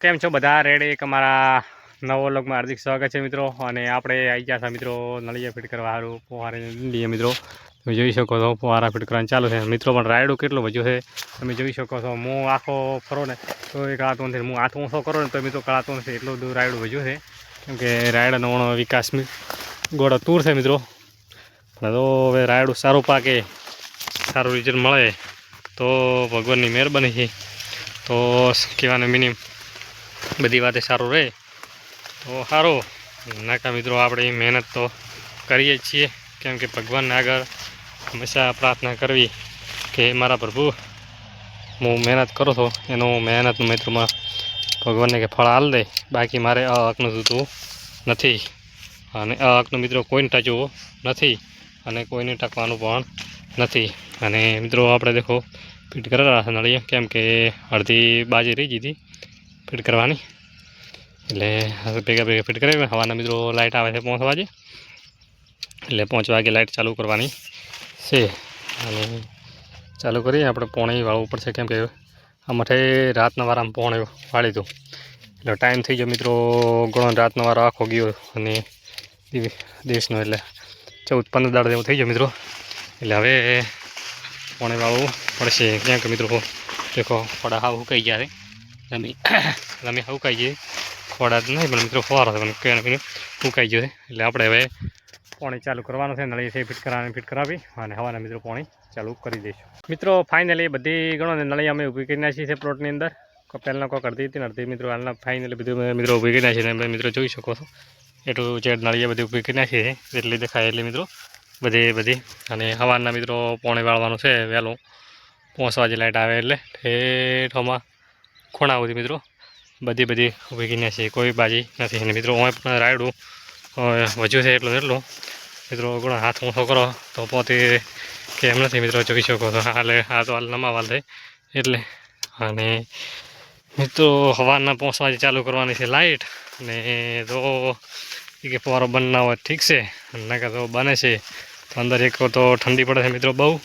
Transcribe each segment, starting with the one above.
કેમ છો બધા રેડી? એક અમારા નવો વ્લોગમાં હાર્દિક સ્વાગત છે મિત્રો. અને આપણે આવી ગયા હતા મિત્રો નળિયા ફિટ કરવા સારું ફુવારે મિત્રો. તમે જોઈ શકો છો ફુવારા ફિટ કરવાનું ચાલુ છે મિત્રો. પણ રાયડો કેટલો વધ્યો છે તમે જોઈ શકો છો. હું આખો ફરો ને તો એ કળાતો નથી, હું હાથ ઊંચો કરો ને તો મિત્રો કળાતો નથી, એટલું બધું રાયડું વધ્યું છે. કેમ કે રાયડાનો વિકાસ ગોળો તૂર છે મિત્રો. પણ તો હવે રાયડું સારું પાકે, સારું રિઝલ્ટ મળે તો ભગવાનની મહેરબાની છે. તો કહેવાનું મિનિમમ બધી વાતે સારું રહે તો સારું. નાકા મિત્રો આપણે મહેનત તો કરીએ જ છીએ, કેમ કે ભગવાનને આગળ હંમેશા પ્રાર્થના કરવી કે મારા પ્રભુ હું મહેનત કરું છું એનું મહેનતનું મિત્રમાં ભગવાનને કે ફળ હાલ દે. બાકી મારે આ હકનું જોતું નથી અને આ હકનું મિત્રો કોઈને ટચવું નથી અને કોઈને ટકવાનું પણ નથી. અને મિત્રો આપણે દેખો ફિટ કરેલા છે નળિયા, કેમ કે અડધી બાજી રહી ગઈ હતી ફિટ કરવાની, એટલે ભેગા ફિટ કરાવી. હવાના મિત્રો લાઇટ આવે છે 5 વાગે, એટલે 5 વાગે લાઇટ ચાલુ કરવાની છે. અને ચાલુ કરી આપણે પોણી વાળવું પડશે, કેમ કે આમાંથી રાતના વારામાં પોણી વાળી દઉં એટલે ટાઈમ થઈ ગયો મિત્રો ઘણો. રાતનો વારો આખો ગયો અને દિવસનો એટલે 14-15 દાડા જેવું થઈ ગયો મિત્રો. એટલે હવે પોણી વાળવું પડશે, કેમ કે મિત્રો દેખો ફળા હાવ સુકાઈ ગયા છે. તમે સુકાઈ ગઈ ખોડા નહીં પણ મિત્રો ફવારો છે પણ સુકાઈ ગયો છે. એટલે આપણે હવે પાણી ચાલુ કરવાનું છે. નળી છે ફિટ કરાવી અને હવાના મિત્રો પાણી ચાલુ કરી દઈશું મિત્રો. ફાઇનલી બધી ગણો ને નળી અમે ઊભી કરી નાખી છે પ્લોટની અંદર. પહેલાં કોઈક અડધી હતી ને અડધી મિત્રો હાલના ફાઇનલી બધું મિત્રો ઊભી કરી નાખી છે. મિત્રો જોઈ શકો છો એટલું જેડ નળીએ બધી ઊભી કરી નાખી છે, એટલી દેખાય એટલી મિત્રો બધી. અને હવાના મિત્રો પાણી વાળવાનું છે વહેલું 5 વાગે લાઇટ આવે એટલે ઠેઠમાં ખૂણા સુધી મિત્રો બધી ઊભી કરી નાખી, કોઈ બાજી નથી. અને મિત્રો હું પણ રાયડું વધ્યું છે એટલું મિત્રો ઘણો હાથ ઊંચો કરો તો પોતે કેમ નથી મિત્રો જોઈ શકો છો. આ તો હાલ નમાવાલ થાય એટલે. અને મિત્રો હવાના 5 વાગે ચાલુ કરવાની છે લાઇટ. અને તો કે ફવારો બંધ ના હોય ઠીક છે, નાકા તો બને છે તો અંદર એક તો ઠંડી પડે છે મિત્રો બહુ.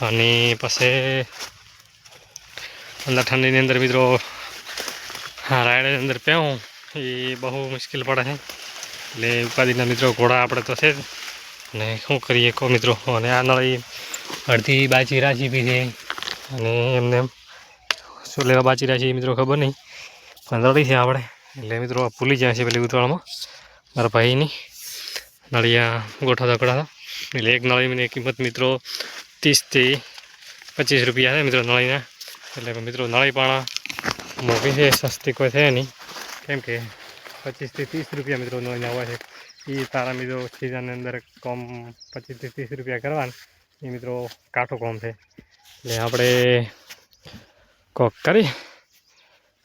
અને પછી અંદર ઠંડીની અંદર મિત્રો રાયડની અંદર પહેવું એ બહુ મુશ્કેલ પડે છે. એટલે ઉપાધિના મિત્રો ઘોડા આપણે તો છે જ. અને શું કરીએ કહો મિત્રો. અને આ નળી અડધી બાચી રાશી બી છે અને એમને શું લેવા બાચી રાશી મિત્રો ખબર નહીં, પણ નળી છે આપણે. એટલે મિત્રો ભૂલી જાય છે પેલી ઉતવાળમાં મારા ભાઈની નળિયા ગોઠવતા. એટલે એક નળીની કિંમત મિત્રો 30 થી 25 રૂપિયા છે મિત્રો નળીના. એટલે મિત્રો નળી પણ મોંઘી છે, સસ્તી કોઈ છે નહીં, કેમ કે 25 થી 30 રૂપિયા મિત્રો નળીના હોય છે. એ તારા મિત્રો સિઝનની અંદર કોમ 25 થી 30 રૂપિયા કરવાના એ મિત્રો કાઠો કોમ છે. એટલે આપણે કોક કરી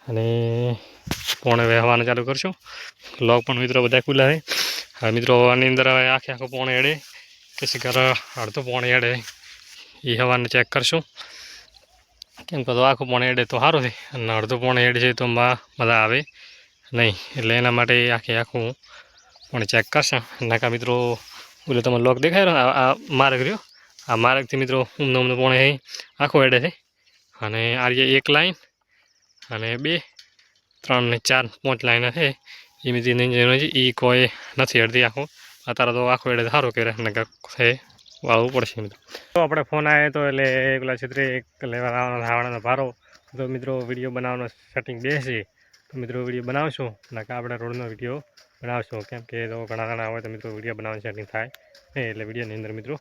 અને પોણે વહેવાનું ચાલુ કરશું. લોક પણ મિત્રો બધા ખુલ્લા છે. હવે મિત્રો આની અંદર હવે આખો પોણે એડે પછી ઘર અડધો પોણે એડે એ હવાને ચેક કરશું, કેમ કે તો આખું પોણે એડે તો સારું છે અને અડધો પોણે એડ છે તો મજા આવે નહીં. એટલે એના માટે આખું પણ ચેક કરશે. નાકા મિત્રો બોલે તમે લોક દેખાય રહ્યો આ માર્ગ રહ્યો, આ માર્ગથી મિત્રો ઊમનો પોણે આખો એડે છે. અને આ એક લાઈન અને 2, 3 ને 4, 5 લાઈન છે એ બધી એ કોઈ નથી અડધી આખું. અત્યારે તો આખો એડે સારું કરે નાકા છે વાળવું પડશે મિત્રો. તો આપણે ફોન આવ્યો તો એટલે પેલા છેતરે એક લેવા આવવાનો ભારો તો મિત્રો વિડીયો બનાવવાનો સેટિંગ બેસે તો મિત્રો વિડીયો બનાવશું. નાકા આપણે રોડનો વિડીયો બનાવશું, કેમ કે તો ઘણા હોય તો મિત્રો વિડીયો બનાવવાનું સેટિંગ થાય એટલે વિડીયોની અંદર મિત્રો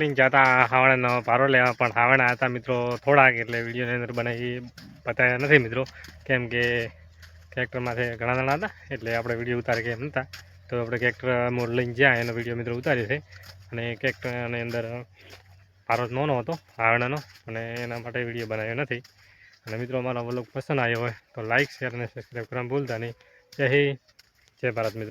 લઈને જતા હાવણાનો પારો લેવા, પણ હાવણા હતા મિત્રો થોડાક, એટલે વિડીયોની અંદર બનાવી બતાવ્યા નથી મિત્રો, કેમ કે ટ્રેક્ટરમાંથી ઘણા જણા હતા એટલે આપણે વિડીયો ઉતારી કે એમ નહોતા, તો આપણે ટ્રેક્ટર મોડ લઈને જ્યાં એનો વિડીયો મિત્રો ઉતાર્યો છે. અને ટ્રેક્ટરની અંદર પારો નાનો હતો હાવણાનો, અને એના માટે વિડીયો બનાવ્યો નથી. અને મિત્રો અમારો વ્લોગ પસંદ આવ્યો હોય તો લાઇક, શેર અને સબસ્ક્રાઈબ કરવાનું ભૂલતા નહીં. જય હિન્દ, જય ભારત મિત્રો.